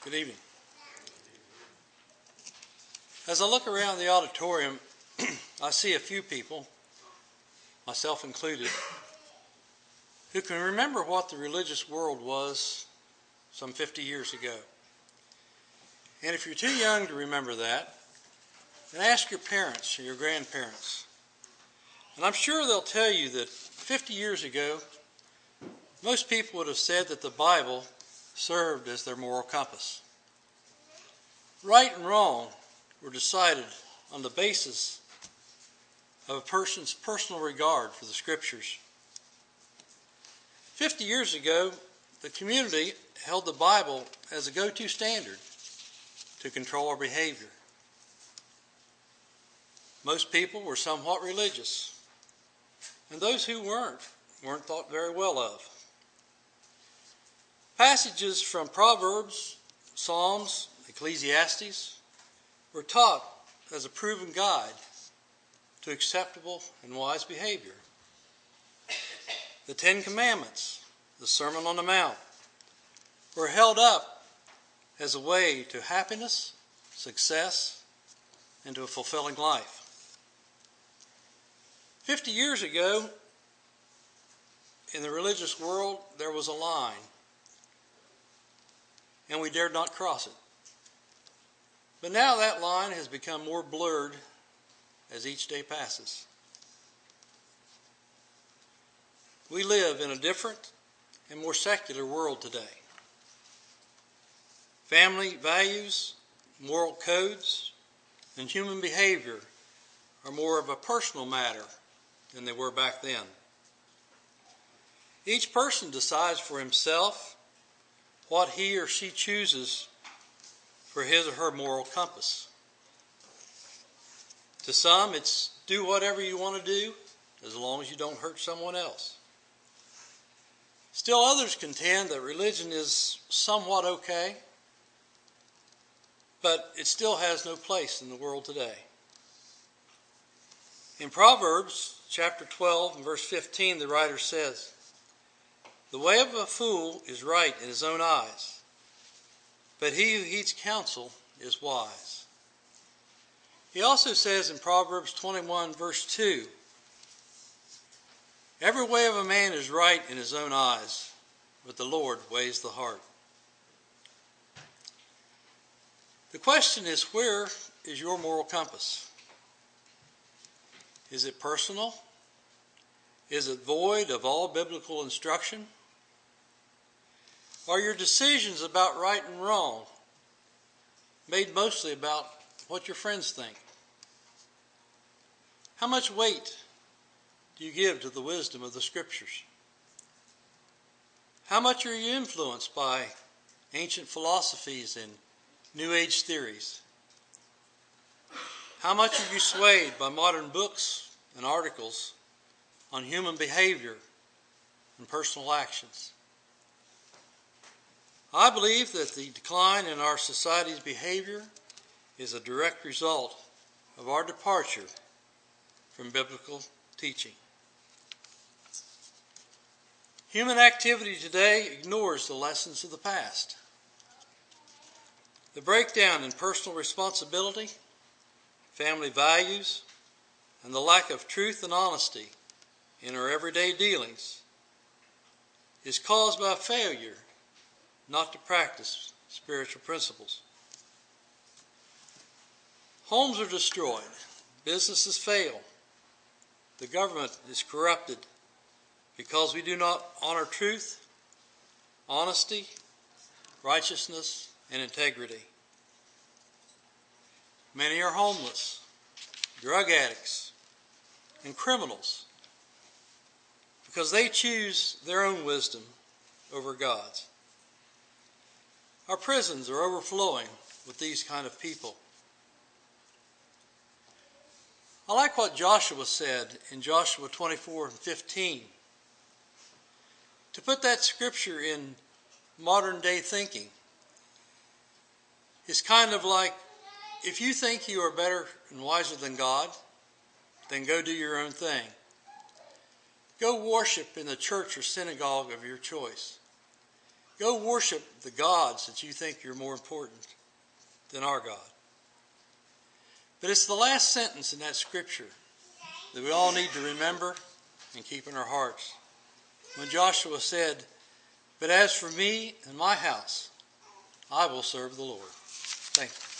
Good evening. As I look around the auditorium, I see a few people, myself included, who can remember what the religious world was some 50 years ago. And if you're too young to remember that, then ask your parents or your grandparents. And I'm sure they'll tell you that 50 years ago, most people would have said that the Bible served as their moral compass. Right and wrong were decided on the basis of a person's personal regard for the Scriptures. 50 years ago, the community held the Bible as a go-to standard to control our behavior. Most people were somewhat religious, and those who weren't thought very well of. Passages from Proverbs, Psalms, Ecclesiastes were taught as a proven guide to acceptable and wise behavior. The Ten Commandments, the Sermon on the Mount, were held up as a way to happiness, success, and to a fulfilling life. 50 years ago, in the religious world, there was a line, and we dared not cross it. But now that line has become more blurred as each day passes. We live in a different and more secular world today. Family values, moral codes, and human behavior are more of a personal matter than they were back then. Each person decides for himself what he or she chooses for his or her moral compass. To some, it's do whatever you want to do as long as you don't hurt someone else. Still others contend that religion is somewhat okay, but it still has no place in the world today. In Proverbs chapter 12 and verse 15, the writer says, "The way of a fool is right in his own eyes, but he who heeds counsel is wise." He also says in Proverbs 21 verse 2, "Every way of a man is right in his own eyes, but the Lord weighs the heart." The question is, where is your moral compass? Is it personal? Is it void of all biblical instruction? Are your decisions about right and wrong made mostly about what your friends think? How much weight do you give to the wisdom of the Scriptures? How much are you influenced by ancient philosophies and New Age theories? How much are you swayed by modern books and articles on human behavior and personal actions? I believe that the decline in our society's behavior is a direct result of our departure from biblical teaching. Human activity today ignores the lessons of the past. The breakdown in personal responsibility, family values, and the lack of truth and honesty in our everyday dealings is caused by failure not to practice spiritual principles. Homes are destroyed, businesses fail, the government is corrupted because we do not honor truth, honesty, righteousness, and integrity. Many are homeless, drug addicts, and criminals because they choose their own wisdom over God's. Our prisons are overflowing with these kind of people. I like what Joshua said in Joshua 24 and 15. To put that scripture in modern day thinking is kind of like, if you think you are better and wiser than God, then go do your own thing. Go worship in the church or synagogue of your choice. Go worship the gods that you think are more important than our God. But it's the last sentence in that scripture that we all need to remember and keep in our hearts. When Joshua said, "But as for me and my house, I will serve the Lord." Thank you.